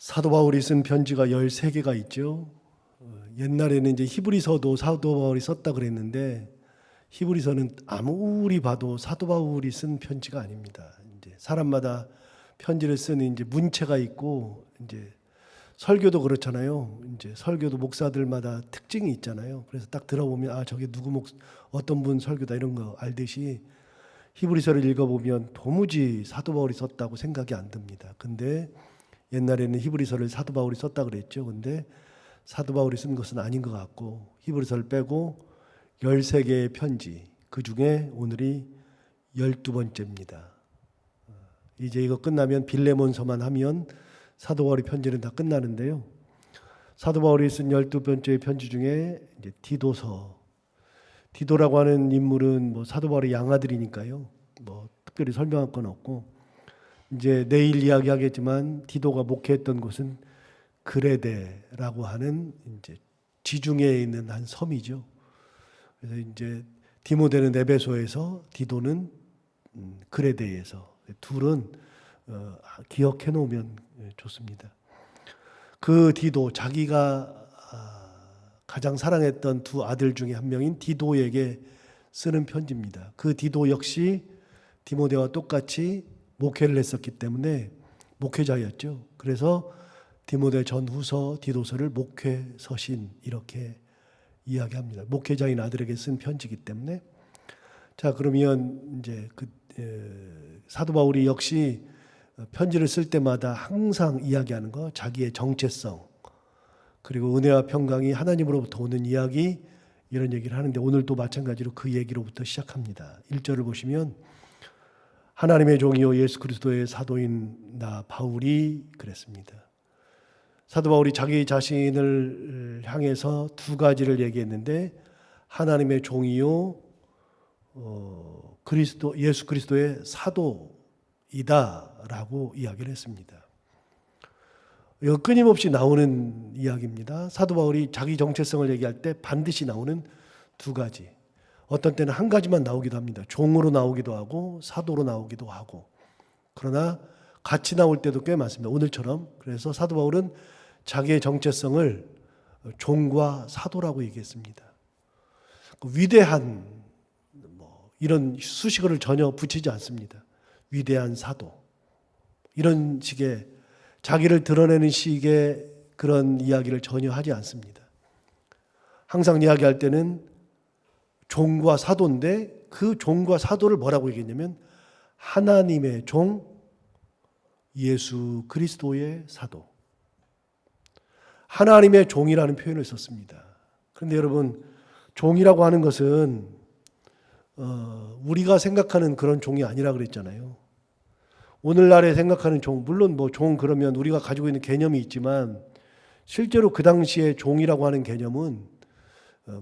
사도 바울이 쓴 편지가 13개가 있죠. 옛날에는 이제 히브리서도 사도 바울이 썼다 그랬는데 히브리서는 아무리 봐도 사도 바울이 쓴 편지가 아닙니다. 이제 사람마다 편지를 쓰는 이제 문체가 있고 이제 설교도 그렇잖아요. 이제 설교도 목사들마다 특징이 있잖아요. 그래서 딱 들어보면 아 저게 어떤 분 설교다 이런 거 알듯이 히브리서를 읽어보면 도무지 사도 바울이 썼다고 생각이 안 듭니다. 근데 옛날에는 히브리서를 사도 바울이 썼다 그랬죠. 근데 사도 바울이 쓴 것은 아닌 것 같고 히브리서를 빼고 13개의 편지, 그 중에 오늘이 12번째입니다. 이제 이거 끝나면 빌레몬서만 하면 사도 바울의 편지는 다 끝나는데요. 사도 바울이 쓴 12번째의 편지 중에 이제 디도라고 하는 인물은 뭐 사도 바울의 양아들이니까요. 뭐 특별히 설명할 건 없고 이제 내일 이야기하겠지만 디도가 목회했던 곳은 그레데라고 하는 이제 지중해에 있는 한 섬이죠. 그래서 이제 디모데는 에베소에서 디도는 그레데에서 둘은 기억해 놓으면 좋습니다. 그 디도 자기가 가장 사랑했던 두 아들 중에 한 명인 디도에게 쓰는 편지입니다. 그 디도 역시 디모데와 똑같이 목회를 했었기 때문에 목회자였죠. 그래서 디모데 전후서, 디도서를 목회서신 이렇게 이야기합니다. 목회자인 아들에게 쓴 편지이기 때문에. 자, 그러면 이제 사도 바울이 역시 편지를 쓸 때마다 항상 이야기하는 거, 자기의 정체성, 그리고 은혜와 평강이 하나님으로부터 오는 이야기, 이런 얘기를 하는데 오늘도 마찬가지로 그 얘기로부터 시작합니다. 1절을 보시면 하나님의 종이요 예수 그리스도의 사도인 나 바울이 그랬습니다. 사도 바울이 자기 자신을 향해서 두 가지를 얘기했는데 하나님의 종이요 예수 그리스도의 사도이다라고 이야기를 했습니다. 이거 끊임없이 나오는 이야기입니다. 사도 바울이 자기 정체성을 얘기할 때 반드시 나오는 두 가지. 어떤 때는 한 가지만 나오기도 합니다. 종으로 나오기도 하고 사도로 나오기도 하고. 그러나 같이 나올 때도 꽤 많습니다. 오늘처럼. 그래서 사도 바울은 자기의 정체성을 종과 사도라고 얘기했습니다. 위대한 이런 수식어를 전혀 붙이지 않습니다. 위대한 사도. 이런 식의 자기를 드러내는 식의 그런 이야기를 전혀 하지 않습니다. 항상 이야기할 때는 종과 사도인데 그 종과 사도를 뭐라고 얘기했냐면 하나님의 종 예수 그리스도의 사도. 하나님의 종이라는 표현을 썼습니다. 그런데 여러분, 종이라고 하는 것은 우리가 생각하는 그런 종이 아니라 그랬잖아요. 오늘날에 생각하는 종, 물론 뭐 종 그러면 우리가 가지고 있는 개념이 있지만 실제로 그 당시에 종이라고 하는 개념은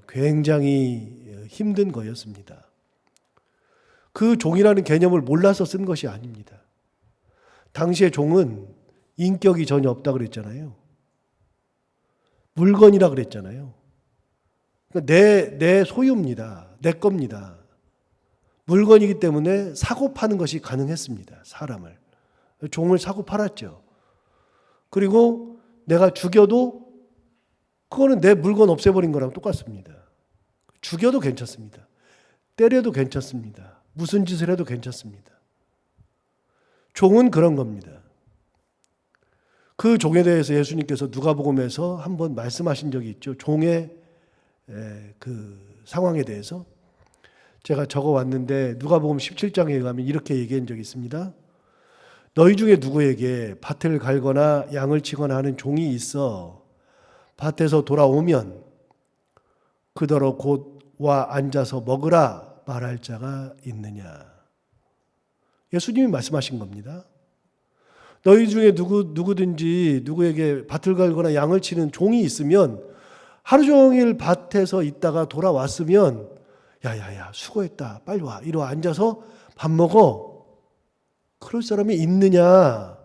굉장히 힘든 거였습니다. 그 종이라는 개념을 몰라서 쓴 것이 아닙니다. 당시의 종은 인격이 전혀 없다 그랬잖아요. 물건이라 그랬잖아요. 그러니까 내 소유입니다. 내 겁니다. 물건이기 때문에 사고 파는 것이 가능했습니다. 사람을. 종을 사고 팔았죠. 그리고 내가 죽여도 그거는 내 물건 없애버린 거랑 똑같습니다. 죽여도 괜찮습니다. 때려도 괜찮습니다. 무슨 짓을 해도 괜찮습니다. 종은 그런 겁니다. 그 종에 대해서 예수님께서 누가복음에서 한번 말씀하신 적이 있죠. 종의 그 상황에 대해서 제가 적어왔는데 누가복음 17장에 가면 이렇게 얘기한 적이 있습니다. 너희 중에 누구에게 밭을 갈거나 양을 치거나 하는 종이 있어 밭에서 돌아오면 그더러 곧 와 앉아서 먹으라 말할 자가 있느냐. 예수님이 말씀하신 겁니다. 너희 중에 누구든지 누구에게 밭을 갈거나 양을 치는 종이 있으면 하루 종일 밭에서 있다가 돌아왔으면 야야야 수고했다 빨리 와 이리 와 앉아서 밥 먹어. 그럴 사람이 있느냐.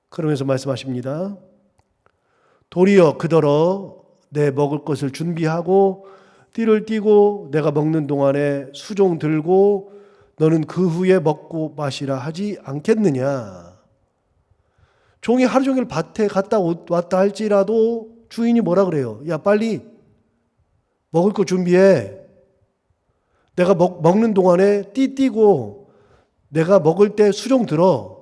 그러면서 말씀하십니다. 도리어 그더러 내 먹을 것을 준비하고 띠를 띠고 내가 먹는 동안에 수종 들고 너는 그 후에 먹고 마시라 하지 않겠느냐. 종이 하루 종일 밭에 갔다 왔다 할지라도 주인이 뭐라 그래요? 야, 빨리 먹을 거 준비해. 내가 먹는 동안에 띠고 내가 먹을 때 수종 들어.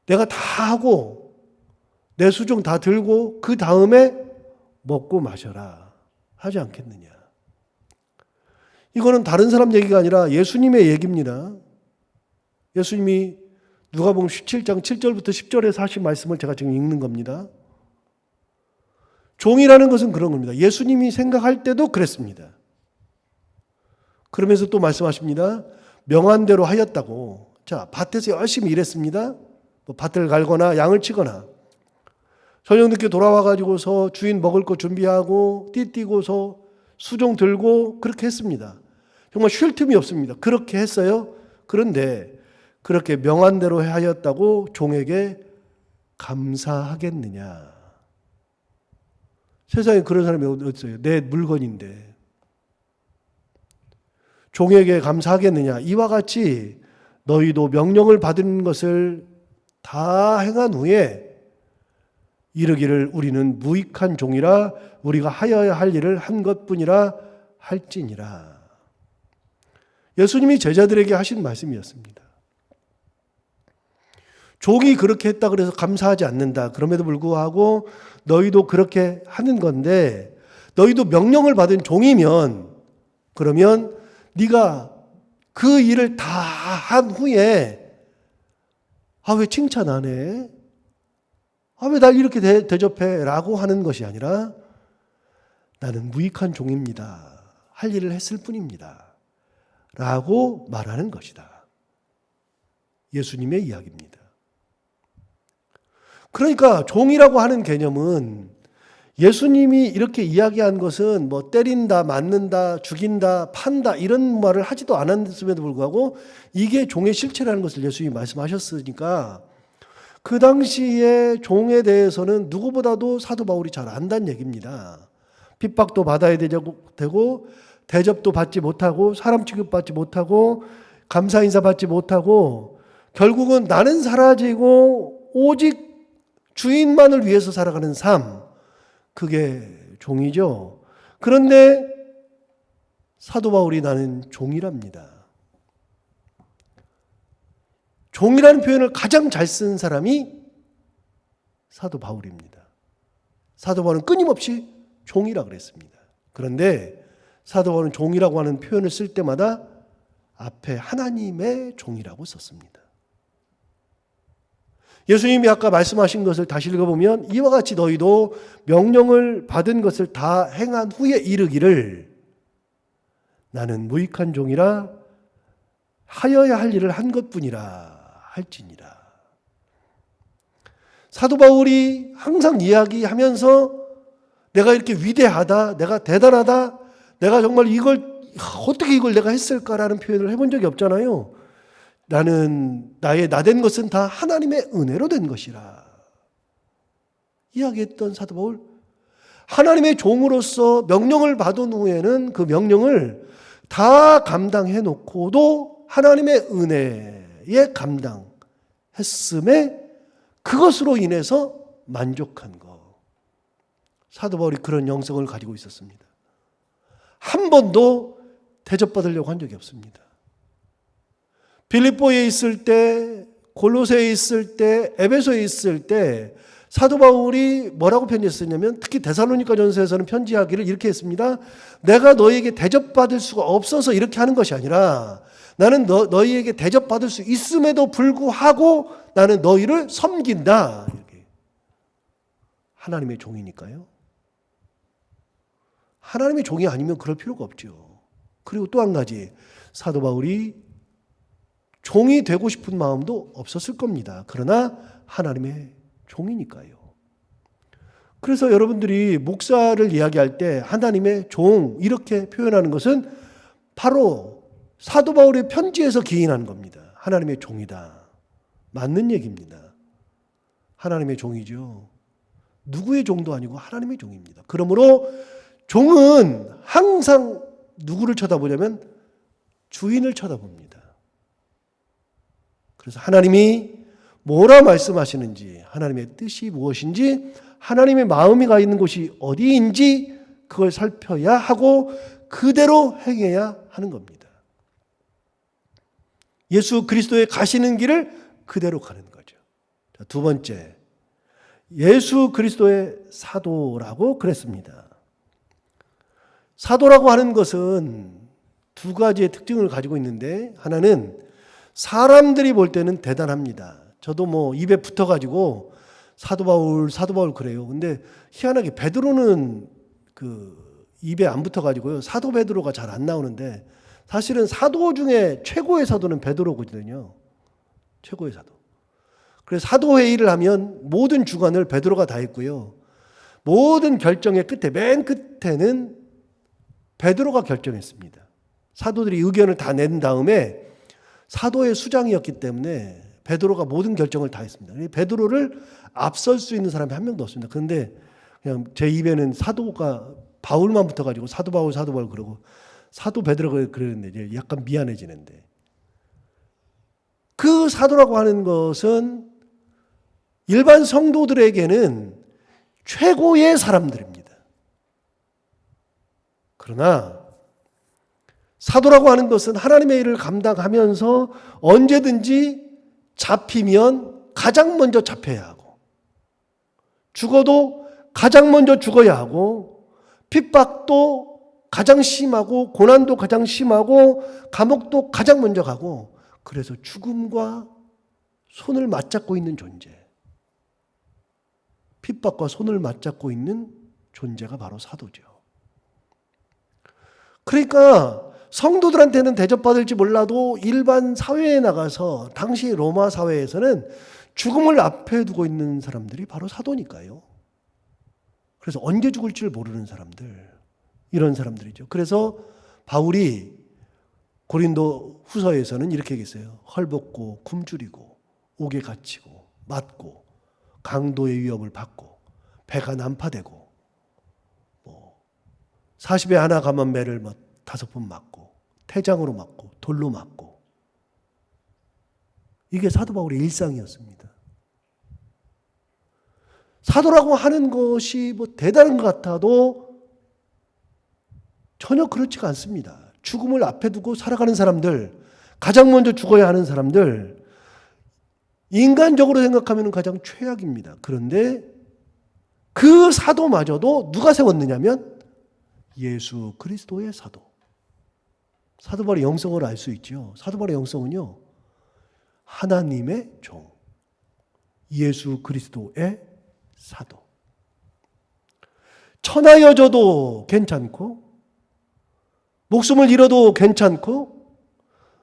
내가 다 하고 내 수종 다 들고 그 다음에 먹고 마셔라. 하지 않겠느냐. 이거는 다른 사람 얘기가 아니라 예수님의 얘기입니다. 예수님이 누가복음 17장 7절부터 10절에서 하신 말씀을 제가 지금 읽는 겁니다. 종이라는 것은 그런 겁니다. 예수님이 생각할 때도 그랬습니다. 그러면서 또 말씀하십니다. 명한 대로 하였다고. 자, 밭에서 열심히 일했습니다. 뭐 밭을 갈거나 양을 치거나 저녁 늦게 돌아와가지고서 주인 먹을 거 준비하고 띠고서 수종 들고 그렇게 했습니다. 정말 쉴 틈이 없습니다. 그렇게 했어요. 그런데 그렇게 명한 대로 하였다고 종에게 감사하겠느냐. 세상에 그런 사람이 어디 있어요? 내 물건인데. 종에게 감사하겠느냐. 이와 같이 너희도 명령을 받은 것을 다 행한 후에 이르기를 우리는 무익한 종이라 우리가 하여야 할 일을 한 것뿐이라 할지니라. 예수님이 제자들에게 하신 말씀이었습니다. 종이 그렇게 했다 그래서 감사하지 않는다. 그럼에도 불구하고 너희도 그렇게 하는 건데 너희도 명령을 받은 종이면 그러면 네가 그 일을 다 한 후에 왜 칭찬 안 해? 왜 날 이렇게 대접해? 라고 하는 것이 아니라 나는 무익한 종입니다. 할 일을 했을 뿐입니다. 라고 말하는 것이다. 예수님의 이야기입니다. 그러니까 종이라고 하는 개념은 예수님이 이렇게 이야기한 것은 뭐 때린다, 맞는다, 죽인다, 판다 이런 말을 하지도 않았음에도 불구하고 이게 종의 실체라는 것을 예수님이 말씀하셨으니까 그 당시에 종에 대해서는 누구보다도 사도 바울이 잘 안다는 얘기입니다. 핍박도 받아야 되고 대접도 받지 못하고 사람 취급받지 못하고 감사 인사 받지 못하고 결국은 나는 사라지고 오직 주인만을 위해서 살아가는 삶, 그게 종이죠. 그런데 사도 바울이 나는 종이랍니다. 종이라는 표현을 가장 잘 쓴 사람이 사도 바울입니다. 사도 바울은 끊임없이 종이라 그랬습니다. 그런데 사도 바울은 종이라고 하는 표현을 쓸 때마다 앞에 하나님의 종이라고 썼습니다. 예수님이 아까 말씀하신 것을 다시 읽어보면 이와 같이 너희도 명령을 받은 것을 다 행한 후에 이르기를 나는 무익한 종이라 하여야 할 일을 한 것뿐이라 할지니라. 사도 바울이 항상 이야기하면서 내가 이렇게 위대하다, 내가 대단하다, 내가 정말 어떻게 이걸 내가 했을까라는 표현을 해본 적이 없잖아요. 나는 나의 나된 것은 다 하나님의 은혜로 된 것이라 이야기했던 사도 바울. 하나님의 종으로서 명령을 받은 후에는 그 명령을 다 감당해 놓고도 하나님의 은혜에 감당했음에 그것으로 인해서 만족한 것. 사도 바울이 그런 영성을 가지고 있었습니다. 한 번도 대접받으려고 한 적이 없습니다. 빌립보에 있을 때, 골로새에 있을 때, 에베소에 있을 때 사도 바울이 뭐라고 편지했었냐면 특히 데살로니가 전서에서는 편지하기를 이렇게 했습니다. 내가 너희에게 대접받을 수가 없어서 이렇게 하는 것이 아니라 나는 너희에게 대접받을 수 있음에도 불구하고 나는 너희를 섬긴다. 이렇게. 하나님의 종이니까요. 하나님의 종이 아니면 그럴 필요가 없죠. 그리고 또 한 가지, 사도 바울이 종이 되고 싶은 마음도 없었을 겁니다. 그러나 하나님의 종이니까요. 그래서 여러분들이 목사를 이야기할 때 하나님의 종 이렇게 표현하는 것은 바로 사도 바울의 편지에서 기인한 겁니다. 하나님의 종이다. 맞는 얘기입니다. 하나님의 종이죠. 누구의 종도 아니고 하나님의 종입니다. 그러므로 종은 항상 누구를 쳐다보냐면 주인을 쳐다봅니다. 그래서 하나님이 뭐라 말씀하시는지, 하나님의 뜻이 무엇인지, 하나님의 마음이 가 있는 곳이 어디인지 그걸 살펴야 하고 그대로 행해야 하는 겁니다. 예수 그리스도의 가시는 길을 그대로 가는 거죠. 자, 두 번째, 예수 그리스도의 사도라고 그랬습니다. 사도라고 하는 것은 두 가지의 특징을 가지고 있는데, 하나는 사람들이 볼 때는 대단합니다. 저도 입에 붙어가지고 사도 바울 그래요. 근데 희한하게 베드로는 입에 안 붙어가지고요. 사도 베드로가 잘 안 나오는데, 사실은 사도 중에 최고의 사도는 베드로거든요. 최고의 사도. 그래서 사도회의를 하면 모든 주관을 베드로가 다 했고요. 모든 결정의 끝에, 맨 끝에는 베드로가 결정했습니다. 사도들이 의견을 다 낸 다음에 사도의 수장이었기 때문에 베드로가 모든 결정을 다 했습니다. 베드로를 앞설 수 있는 사람이 한 명도 없습니다. 그런데 그냥 제 입에는 사도가 바울만 붙어가지고 사도 바울 그러고 사도 베드로가 그러는데 약간 미안해지는데, 그 사도라고 하는 것은 일반 성도들에게는 최고의 사람들입니다. 그러나 사도라고 하는 것은 하나님의 일을 감당하면서 언제든지 잡히면 가장 먼저 잡혀야 하고, 죽어도 가장 먼저 죽어야 하고, 핍박도 가장 심하고, 고난도 가장 심하고, 감옥도 가장 먼저 가고, 그래서 죽음과 손을 맞잡고 있는 존재, 핍박과 손을 맞잡고 있는 존재가 바로 사도죠. 그러니까 성도들한테는 대접받을지 몰라도 일반 사회에 나가서, 당시 로마 사회에서는 죽음을 앞에 두고 있는 사람들이 바로 사도니까요. 그래서 언제 죽을지를 모르는 사람들, 이런 사람들이죠. 그래서 바울이 고린도 후서에서는 이렇게 얘기했어요. 헐벗고 굶주리고 옥에 갇히고 맞고 강도의 위협을 받고 배가 난파되고 40에 하나 가면 매를 5번 맞고 태장으로 맞고 돌로 맞고, 이게 사도 바울의 일상이었습니다. 사도라고 하는 것이 대단한 것 같아도 전혀 그렇지가 않습니다. 죽음을 앞에 두고 살아가는 사람들, 가장 먼저 죽어야 하는 사람들, 인간적으로 생각하면 가장 최악입니다. 그런데 그 사도마저도 누가 세웠느냐면 예수 그리스도의 사도. 사도 바울의 영성을 알 수 있죠. 사도 바울의 영성은요, 하나님의 종, 예수 그리스도의 사도. 천하여져도 괜찮고, 목숨을 잃어도 괜찮고,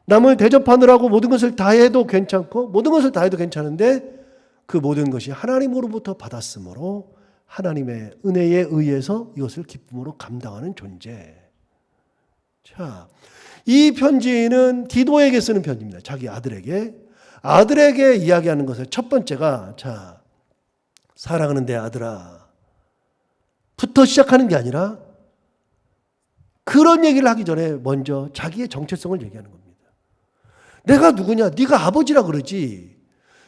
남을 대접하느라고 모든 것을 다 해도 괜찮고, 모든 것을 다 해도 괜찮은데, 그 모든 것이 하나님으로부터 받았으므로 하나님의 은혜에 의해서 이것을 기쁨으로 감당하는 존재. 자, 이 편지는 디도에게 쓰는 편지입니다. 자기 아들에게 이야기하는 것의 첫 번째가, 자, 사랑하는 내 아들아 부터 시작하는 게 아니라, 그런 얘기를 하기 전에 먼저 자기의 정체성을 얘기하는 겁니다. 내가 누구냐? 네가 아버지라 그러지,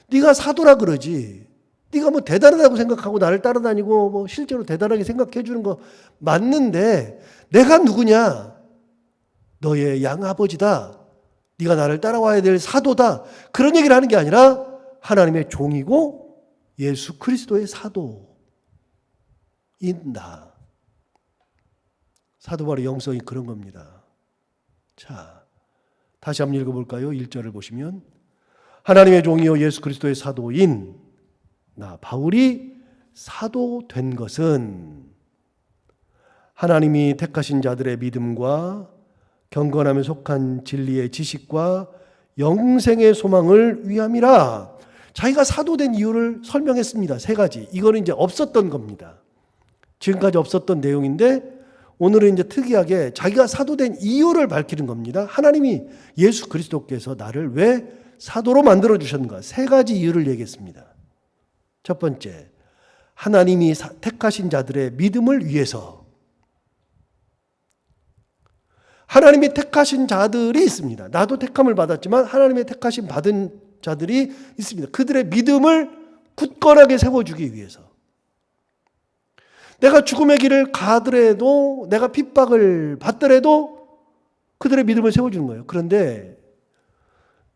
네가 사도라 그러지, 네가 대단하다고 생각하고 나를 따라다니고 실제로 대단하게 생각해 주는 거 맞는데, 내가 누구냐? 너의 양아버지다. 네가 나를 따라와야 될 사도다. 그런 얘기를 하는 게 아니라 하나님의 종이고 예수 그리스도의 사도인 나. 사도 바울의 영성이 그런 겁니다. 자, 다시 한번 읽어볼까요? 1절을 보시면, 하나님의 종이요 예수 그리스도의 사도인 나 바울이 사도된 것은 하나님이 택하신 자들의 믿음과 경건함에 속한 진리의 지식과 영생의 소망을 위함이라. 자기가 사도된 이유를 설명했습니다. 3가지. 이거는 이제 없었던 겁니다. 지금까지 없었던 내용인데, 오늘은 이제 특이하게 자기가 사도된 이유를 밝히는 겁니다. 하나님이 예수 그리스도께서 나를 왜 사도로 만들어 주셨는가? 3가지 이유를 얘기했습니다. 첫 번째, 하나님이 택하신 자들의 믿음을 위해서. 하나님이 택하신 자들이 있습니다. 나도 택함을 받았지만 하나님의 택하심 받은 자들이 있습니다. 그들의 믿음을 굳건하게 세워주기 위해서. 내가 죽음의 길을 가더라도, 내가 핍박을 받더라도 그들의 믿음을 세워주는 거예요. 그런데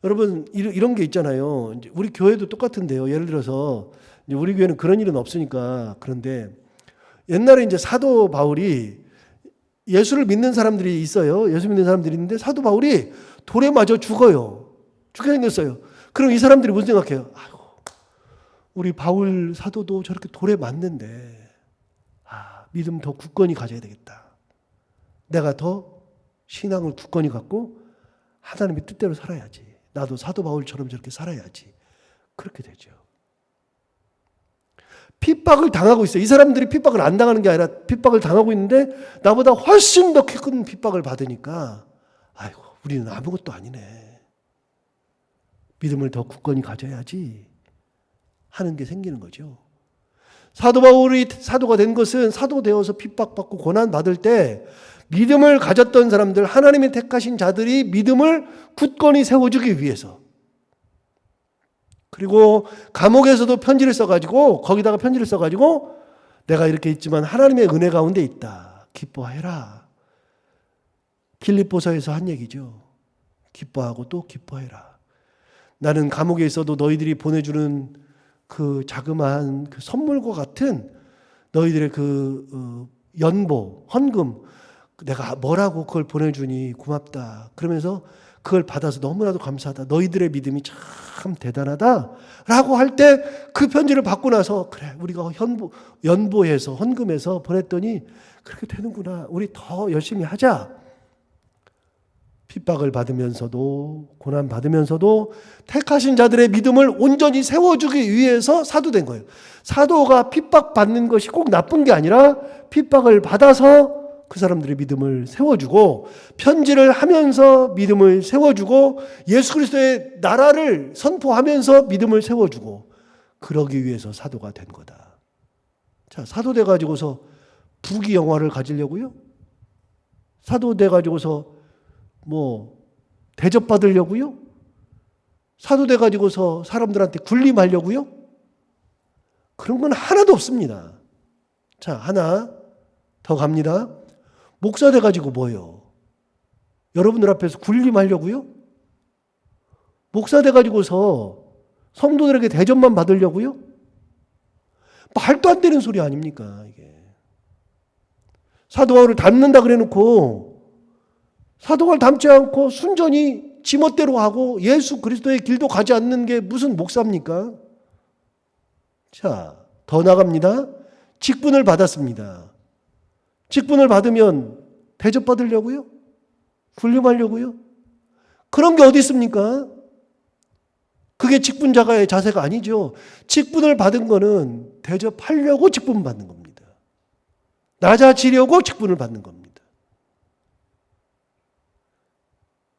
여러분, 이런 게 있잖아요. 이제 우리 교회도 똑같은데요. 예를 들어서 이제 우리 교회는 그런 일은 없으니까. 그런데 옛날에 이제 사도 바울이, 예수를 믿는 사람들이 있어요. 예수 믿는 사람들이 있는데 사도 바울이 돌에 맞아 죽어요. 죽게 생겼어요. 그럼 이 사람들이 무슨 생각해요? 아이고, 우리 바울 사도도 저렇게 돌에 맞는데, 믿음 더 굳건히 가져야 되겠다. 내가 더 신앙을 굳건히 갖고 하나님의 뜻대로 살아야지. 나도 사도 바울처럼 저렇게 살아야지. 그렇게 되죠. 핍박을 당하고 있어요. 이 사람들이 핍박을 안 당하는 게 아니라 핍박을 당하고 있는데 나보다 훨씬 더 큰 핍박을 받으니까, 아이고, 우리는 아무것도 아니네. 믿음을 더 굳건히 가져야지 하는 게 생기는 거죠. 사도 바울이 사도가 된 것은 사도 되어서 핍박받고 고난받을 때 믿음을 가졌던 사람들, 하나님이 택하신 자들이 믿음을 굳건히 세워주기 위해서, 그리고 감옥에서도 편지를 써가지고, 거기다가 편지를 써가지고 내가 이렇게 있지만 하나님의 은혜 가운데 있다. 기뻐해라. 빌립보서에서 한 얘기죠. 기뻐하고 또 기뻐해라. 나는 감옥에 있어도 너희들이 보내주는 그 자그마한 그 선물과 같은 너희들의 그 연보, 헌금, 내가 뭐라고 그걸 보내주니 고맙다. 그러면서 그걸 받아서 너무나도 감사하다. 너희들의 믿음이 참 대단하다. 라고 할 때 그 편지를 받고 나서, 그래, 우리가 연보해서, 헌금해서 보냈더니 그렇게 되는구나. 우리 더 열심히 하자. 핍박을 받으면서도, 고난받으면서도 택하신 자들의 믿음을 온전히 세워주기 위해서 사도된 거예요. 사도가 핍박받는 것이 꼭 나쁜 게 아니라 핍박을 받아서 그 사람들의 믿음을 세워주고, 편지를 하면서 믿음을 세워주고, 예수 그리스도의 나라를 선포하면서 믿음을 세워주고, 그러기 위해서 사도가 된 거다. 자, 사도 돼가지고서 부귀영화를 가지려고요? 사도 돼가지고서 뭐 대접받으려고요? 사도 돼가지고서 사람들한테 군림하려고요? 그런 건 하나도 없습니다. 자, 하나 더 갑니다. 목사 돼가지고 뭐예요? 여러분들 앞에서 군림하려고요? 목사 돼가지고서 성도들에게 대접만 받으려고요? 말도 안 되는 소리 아닙니까, 이게. 사도 바울을 닮는다 그래놓고 사도 바울 닮지 않고 순전히 지멋대로 하고 예수 그리스도의 길도 가지 않는 게 무슨 목사입니까? 자, 더 나갑니다. 직분을 받았습니다. 직분을 받으면 대접받으려고요? 군림하려고요? 그런 게 어디 있습니까? 그게 직분자가의 자세가 아니죠. 직분을 받은 거는 대접하려고 직분 받는 겁니다. 낮아지려고 직분을 받는 겁니다.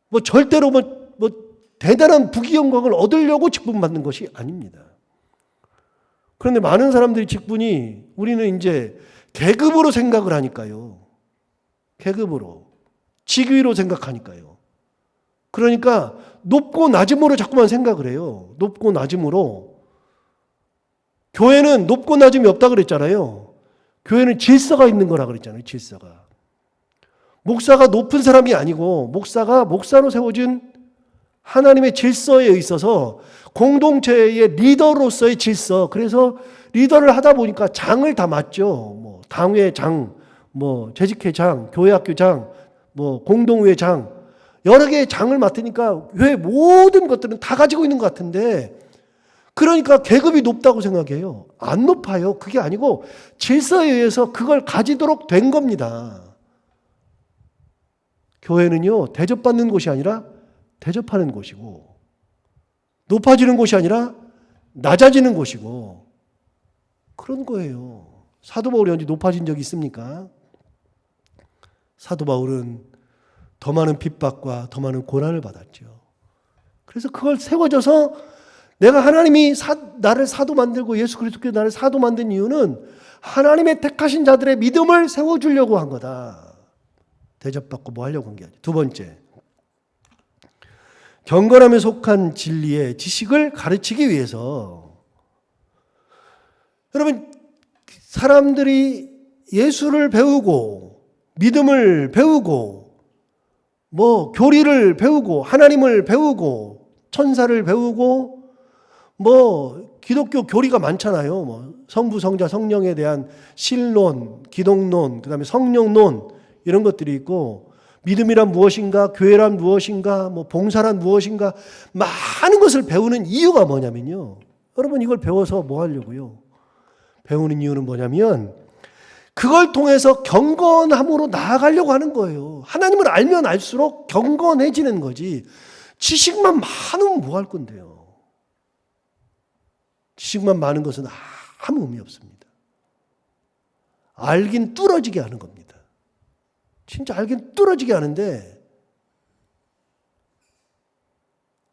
뭐 절대로 뭐 대단한 부귀영광을 얻으려고 직분 받는 것이 아닙니다. 그런데 많은 사람들이 직분이, 우리는 이제 계급으로 생각을 하니까요. 계급으로. 직위로 생각하니까요. 그러니까 높고 낮음으로 자꾸만 생각을 해요. 높고 낮음으로. 교회는 높고 낮음이 없다 그랬잖아요. 교회는 질서가 있는 거라 그랬잖아요. 질서가. 목사가 높은 사람이 아니고 목사가 목사로 세워진 하나님의 질서에 있어서 공동체의 리더로서의 질서. 그래서 리더를 하다 보니까 장을 다 맡죠. 뭐 당회 장, 뭐 재직회 장, 교회학교 장, 뭐 공동회 장, 여러 개의 장을 맡으니까 왜 모든 것들은 다 가지고 있는 것 같은데, 그러니까 계급이 높다고 생각해요. 안 높아요. 그게 아니고 질서에 의해서 그걸 가지도록 된 겁니다. 교회는요, 대접받는 곳이 아니라 대접하는 곳이고, 높아지는 곳이 아니라 낮아지는 곳이고, 그런 거예요. 사도 바울이 언제 높아진 적이 있습니까? 사도 바울은 더 많은 핍박과 더 많은 고난을 받았죠. 그래서 그걸 세워져서, 내가 하나님이 나를 사도 만들고 예수 그리스도께서 나를 사도 만든 이유는 하나님의 택하신 자들의 믿음을 세워주려고 한 거다. 대접받고 뭐 하려고 한 게 아니에요. 두 번째, 경건함에 속한 진리의 지식을 가르치기 위해서, 여러분, 사람들이 예수를 배우고 믿음을 배우고 뭐 교리를 배우고 하나님을 배우고 천사를 배우고 뭐 기독교 교리가 많잖아요. 뭐 성부, 성자, 성령에 대한 신론, 기독론, 그다음에 성령론 이런 것들이 있고, 믿음이란 무엇인가, 교회란 무엇인가, 뭐 봉사란 무엇인가, 많은 것을 배우는 이유가 뭐냐면요. 여러분, 이걸 배워서 뭐 하려고요? 배우는 이유는 뭐냐면 그걸 통해서 경건함으로 나아가려고 하는 거예요. 하나님을 알면 알수록 경건해지는 거지. 지식만 많으면 뭐 할 건데요? 지식만 많은 것은 아무 의미 없습니다. 알긴 뚫어지게 하는 겁니다. 진짜 알긴 뚫어지게 하는데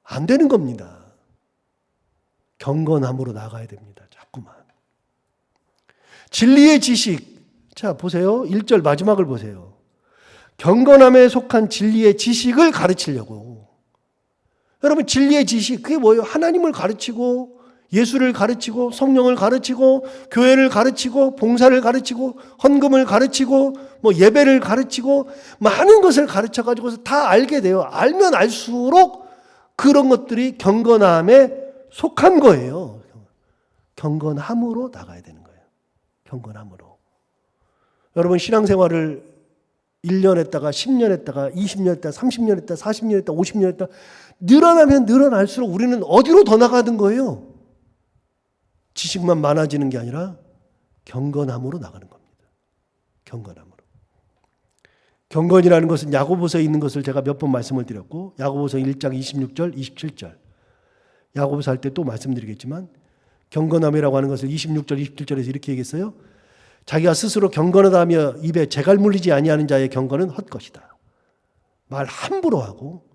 안 되는 겁니다. 경건함으로 나가야 됩니다. 자꾸만. 진리의 지식. 자, 보세요. 1절 마지막을 보세요. 경건함에 속한 진리의 지식을 가르치려고. 여러분, 진리의 지식, 그게 뭐예요? 하나님을 가르치고, 예수를 가르치고, 성령을 가르치고, 교회를 가르치고, 봉사를 가르치고, 헌금을 가르치고, 뭐 예배를 가르치고, 많은 것을 가르쳐가지고서 다 알게 돼요. 알면 알수록 그런 것들이 경건함에 속한 거예요. 경건함으로 나가야 되는 거예요. 경건함으로. 여러분, 신앙생활을 1년 했다가 10년 했다가 20년 했다가 30년 했다가 40년 했다가 50년 했다가 늘어나면 늘어날수록 우리는 어디로 더 나가는 거예요? 지식만 많아지는 게 아니라 경건함으로 나가는 겁니다. 경건함으로. 경건이라는 것은 야고보서에 있는 것을 제가 몇 번 말씀을 드렸고, 야고보서 1장 26절, 27절. 야고보서 할 때 또 말씀드리겠지만, 경건함이라고 하는 것을 26절, 27절에서 이렇게 얘기했어요. 자기가 스스로 경건하다며 입에 재갈 물리지 아니하는 자의 경건은 헛것이다. 말 함부로 하고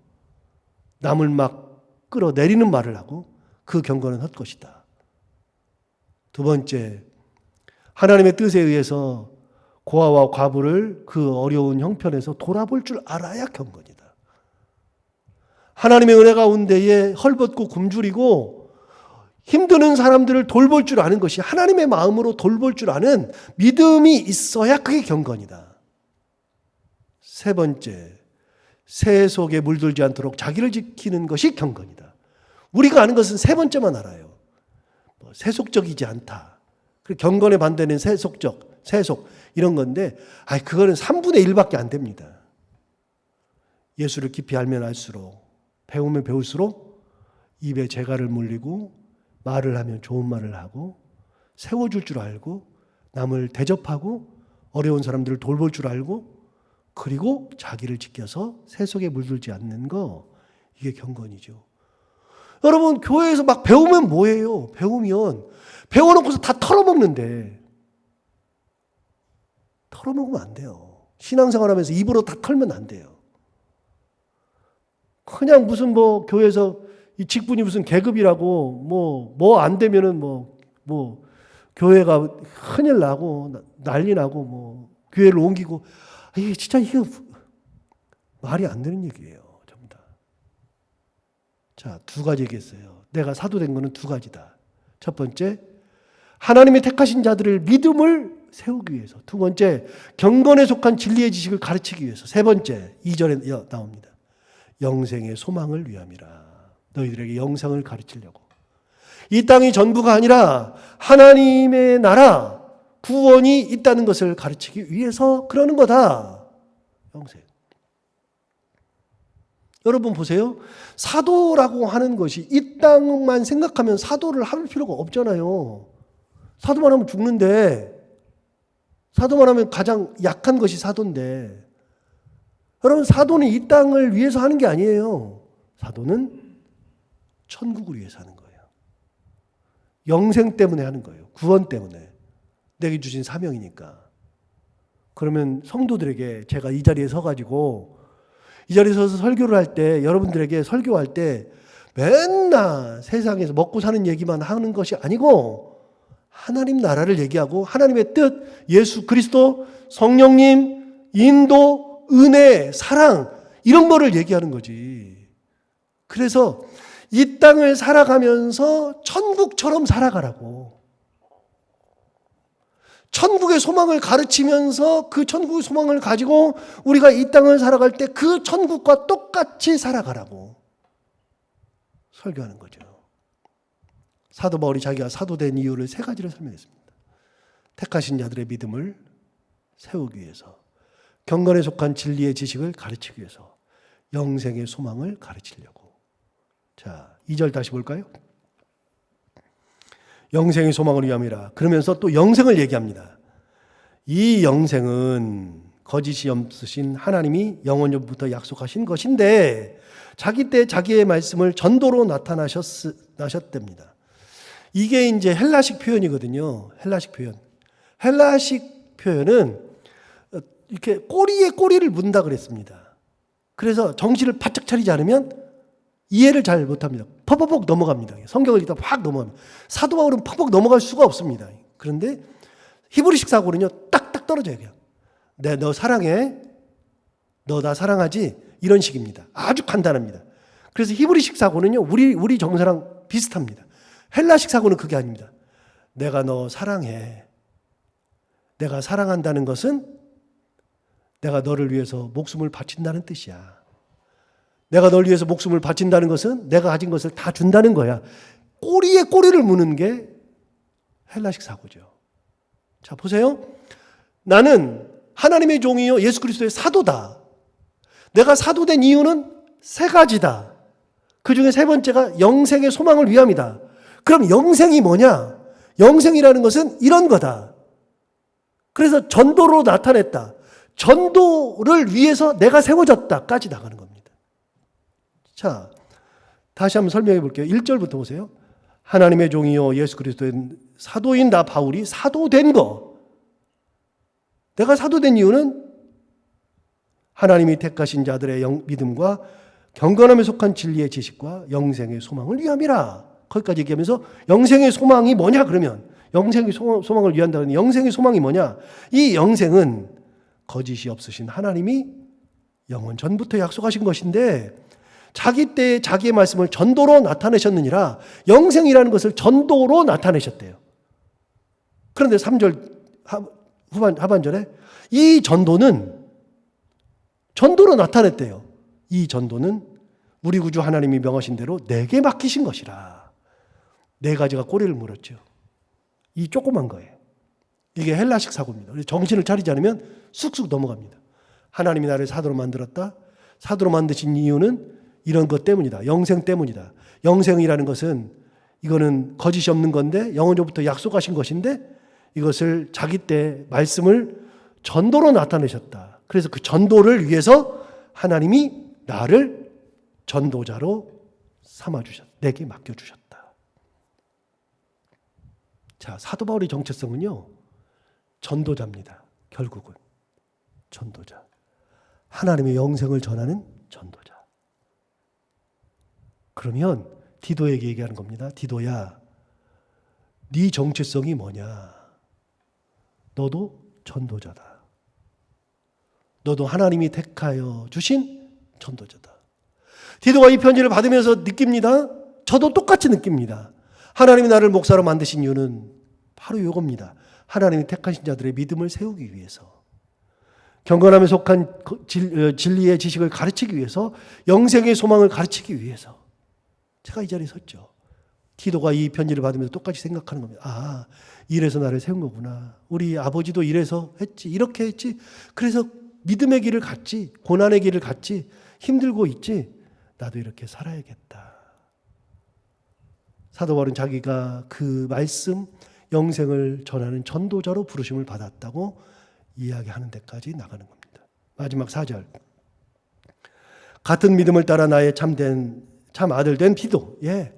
남을 막 끌어내리는 말을 하고 그 경건은 헛것이다. 두 번째, 하나님의 뜻에 의해서 고아와 과부를 그 어려운 형편에서 돌아볼 줄 알아야 경건이다. 하나님의 은혜 가운데에 헐벗고 굶주리고 힘드는 사람들을 돌볼 줄 아는 것이, 하나님의 마음으로 돌볼 줄 아는 믿음이 있어야 그게 경건이다. 세 번째, 새 속에 물들지 않도록 자기를 지키는 것이 경건이다. 우리가 아는 것은 세 번째만 알아요. 세속적이지 않다. 경건의 반대는 세속적, 세속 이런 건데, 그거는 3분의 1밖에 안 됩니다. 예수를 깊이 알면 알수록, 배우면 배울수록 입에 재갈을 물리고 말을 하면 좋은 말을 하고 세워줄 줄 알고 남을 대접하고 어려운 사람들을 돌볼 줄 알고 그리고 자기를 지켜서 세속에 물들지 않는 거, 이게 경건이죠. 여러분, 교회에서 막 배우면 뭐예요? 배우면 배워놓고서 다 털어먹는데, 털어먹으면 안 돼요. 신앙생활하면서 입으로 다 털면 안 돼요. 그냥 무슨 뭐 교회에서 이 직분이 무슨 계급이라고 뭐 안 되면은 뭐 교회가 큰일 나고 난리 나고 뭐 교회를 옮기고, 이게 진짜 이게 말이 안 되는 얘기예요. 전부 다. 자, 두 가지 얘기했어요. 내가 사도된 거는 두 가지다. 첫 번째, 하나님이 택하신 자들을 믿음을 세우기 위해서. 두 번째, 경건에 속한 진리의 지식을 가르치기 위해서. 세 번째, 2절에 나옵니다. 영생의 소망을 위함이라. 너희들에게 영생을 가르치려고. 이 땅이 전부가 아니라 하나님의 나라, 구원이 있다는 것을 가르치기 위해서 그러는 거다. 영생. 여러분 보세요. 사도라고 하는 것이 이 땅만 생각하면 사도를 할 필요가 없잖아요. 사도만 하면 죽는데, 사도만 하면 가장 약한 것이 사도인데, 여러분, 사도는 이 땅을 위해서 하는 게 아니에요. 사도는 천국을 위해서 하는 거예요. 영생 때문에 하는 거예요. 구원 때문에. 내게 주신 사명이니까. 그러면 성도들에게 제가 이 자리에 서가지고, 이 자리에 서서 설교를 할 때, 여러분들에게 설교할 때 맨날 세상에서 먹고 사는 얘기만 하는 것이 아니고 하나님 나라를 얘기하고 하나님의 뜻, 예수 그리스도, 성령님, 인도, 은혜, 사랑, 이런 거를 얘기하는 거지. 그래서 이 땅을 살아가면서 천국처럼 살아가라고. 천국의 소망을 가르치면서 그 천국의 소망을 가지고 우리가 이 땅을 살아갈 때 그 천국과 똑같이 살아가라고 설교하는 거죠. 사도 바울이 자기가 사도된 이유를 3가지를 설명했습니다. 택하신 자들의 믿음을 세우기 위해서, 경건에 속한 진리의 지식을 가르치기 위해서, 영생의 소망을 가르치려고. 자, 2절 다시 볼까요? 영생의 소망을 위함이라. 그러면서 또 영생을 얘기합니다. 이 영생은 거짓이 없으신 하나님이 영원전부터 약속하신 것인데 자기 때 자기의 말씀을 전도로 나타나셨답니다. 이게 이제 헬라식 표현이거든요. 헬라식 표현. 헬라식 표현은 이렇게 꼬리에 꼬리를 문다 그랬습니다. 그래서 정신을 바짝 차리지 않으면 이해를 잘 못합니다. 퍽퍽퍽 넘어갑니다. 성경을 읽다 확 넘어갑니다. 사도 바울은 퍽퍽 넘어갈 수가 없습니다. 그런데 히브리식 사고는요, 딱딱 떨어져요. 그냥. 너 사랑해. 너 나 사랑하지? 이런 식입니다. 아주 간단합니다. 그래서 히브리식 사고는요, 우리 정서랑 비슷합니다. 헬라식 사고는 그게 아닙니다. 내가 너 사랑해. 내가 사랑한다는 것은 내가 너를 위해서 목숨을 바친다는 뜻이야. 내가 널 위해서 목숨을 바친다는 것은 내가 가진 것을 다 준다는 거야. 꼬리에 꼬리를 무는 게 헬라식 사고죠. 자, 보세요. 나는 하나님의 종이요 예수 그리스도의 사도다. 내가 사도된 이유는 3가지다. 그 중에 3번째가 영생의 소망을 위함이다. 그럼 영생이 뭐냐? 영생이라는 것은 이런 거다. 그래서 전도로 나타냈다. 전도를 위해서 내가 세워졌다까지 나가는 겁니다. 자, 다시 한번 설명해 볼게요. 1절부터 보세요. 하나님의 종이요 예수 그리스도의 사도인 나 바울이 사도된 거. 내가 사도된 이유는 하나님이 택하신 자들의 믿음과 경건함에 속한 진리의 지식과 영생의 소망을 위함이라. 거기까지 얘기하면서 영생의 소망이 뭐냐 그러면 영생의 소망을 위한다는 영생의 소망이 뭐냐? 이 영생은 거짓이 없으신 하나님이 영원 전부터 약속하신 것인데 자기 때에 자기의 말씀을 전도로 나타내셨느니라. 영생이라는 것을 전도로 나타내셨대요. 그런데 3절 하반절에 이 전도는 전도로 나타냈대요. 이 전도는 우리 구주 하나님이 명하신 대로 내게 맡기신 것이라. 4가지가 꼬리를 물었죠. 이 조그만 거예요. 이게 헬라식 사고입니다. 정신을 차리지 않으면 쑥쑥 넘어갑니다. 하나님이 나를 사도로 만들었다. 사도로 만드신 이유는 이런 것 때문이다. 영생 때문이다. 영생이라는 것은 이거는 거짓이 없는 건데 영원전부터 약속하신 것인데 이것을 자기 때 말씀을 전도로 나타내셨다. 그래서 그 전도를 위해서 하나님이 나를 전도자로 삼아주셨다. 내게 맡겨주셨다. 자, 사도 바울의 정체성은요, 전도자입니다. 결국은 전도자. 하나님의 영생을 전하는 전도자. 그러면 디도에게 얘기하는 겁니다. 디도야, 네 정체성이 뭐냐? 너도 전도자다. 너도 하나님이 택하여 주신 전도자다. 디도가 이 편지를 받으면서 느낍니다. 저도 똑같이 느낍니다. 하나님이 나를 목사로 만드신 이유는 바로 이겁니다. 하나님이 택하신 자들의 믿음을 세우기 위해서, 경건함에 속한 진리의 지식을 가르치기 위해서, 영생의 소망을 가르치기 위해서 제가 이 자리에 섰죠. 디도가 이 편지를 받으면서 똑같이 생각하는 겁니다. 아, 이래서 나를 세운 거구나. 우리 아버지도 이래서 했지, 이렇게 했지. 그래서 믿음의 길을 갔지, 고난의 길을 갔지, 힘들고 있지. 나도 이렇게 살아야겠다. 사도 바울은 자기가 그 말씀, 영생을 전하는 전도자로 부르심을 받았다고 이야기하는 데까지 나가는 겁니다. 마지막 4절. 같은 믿음을 따라 나의 참 아들 된 디도. 예.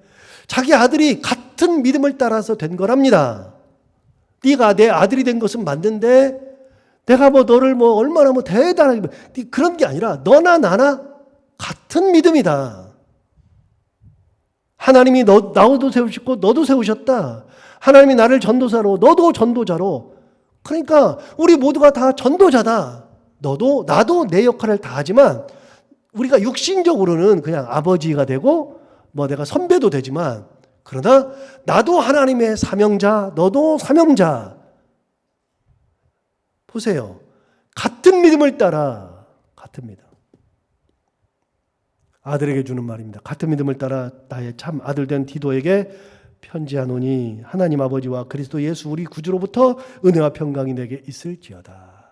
자기 아들이 같은 믿음을 따라서 된 거랍니다. 네가 내 아들이 된 것은 맞는데 내가 너를 얼마나 대단하게 그런 게 아니라 너나 나나 같은 믿음이다. 하나님이 나도 세우셨고 너도 세우셨다. 하나님이 나를 전도사로, 너도 전도자로. 그러니까 우리 모두가 다 전도자다. 나도 내 역할을 다 하지만 우리가 육신적으로는 그냥 아버지가 되고 뭐 내가 선배도 되지만, 그러나 나도 하나님의 사명자, 너도 사명자. 보세요. 같은 믿음을 따라, 같은 믿음. 아들에게 주는 말입니다. 같은 믿음을 따라 나의 참 아들 된 디도에게 편지하노니 하나님 아버지와 그리스도 예수 우리 구주로부터 은혜와 평강이 내게 있을지어다.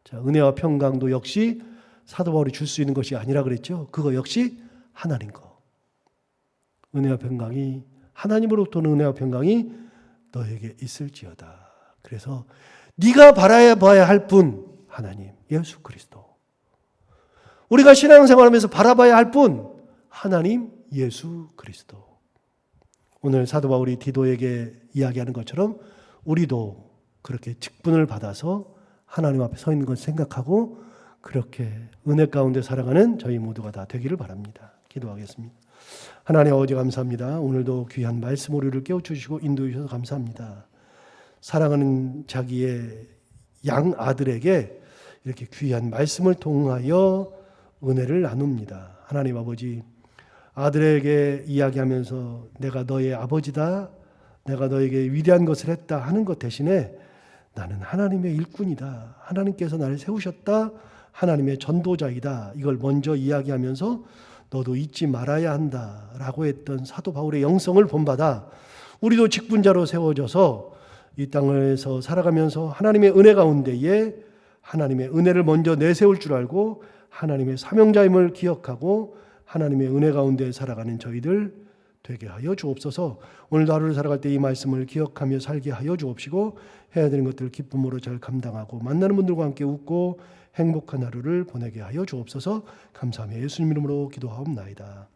자, 은혜와 평강도 역시 사도 바울이 줄 수 있는 것이 아니라 그랬죠. 그거 역시 하나님 거. 은혜와 평강이, 하나님으로부터는 은혜와 평강이 너에게 있을지어다. 그래서 네가 바라봐야 할 분, 하나님 예수 그리스도. 우리가 신앙생활하면서 바라봐야 할 분, 하나님 예수 그리스도. 오늘 사도 바울이 디도에게 이야기하는 것처럼 우리도 그렇게 직분을 받아서 하나님 앞에 서 있는 것을 생각하고 그렇게 은혜 가운데 살아가는 저희 모두가 다 되기를 바랍니다. 기도하겠습니다. 하나님 아버지 감사합니다. 오늘도 귀한 말씀 우리를 깨우쳐주시고 인도해 주셔서 감사합니다. 사랑하는 자기의 양 아들에게 이렇게 귀한 말씀을 통하여 은혜를 나눕니다. 하나님 아버지, 아들에게 이야기하면서 내가 너의 아버지다, 내가 너에게 위대한 것을 했다 하는 것 대신에 나는 하나님의 일꾼이다, 하나님께서 나를 세우셨다, 하나님의 전도자이다, 이걸 먼저 이야기하면서 너도 잊지 말아야 한다라고 했던 사도 바울의 영성을 본받아 우리도 직분자로 세워져서 이 땅에서 살아가면서 하나님의 은혜 가운데에 하나님의 은혜를 먼저 내세울 줄 알고 하나님의 사명자임을 기억하고 하나님의 은혜 가운데 살아가는 저희들 되게 하여 주옵소서. 오늘도 하루를 살아갈 때 이 말씀을 기억하며 살게 하여 주옵시고 해야 되는 것들을 기쁨으로 잘 감당하고 만나는 분들과 함께 웃고 행복한 하루를 보내게 하여 주옵소서. 감사하며 예수님 이름으로 기도하옵나이다.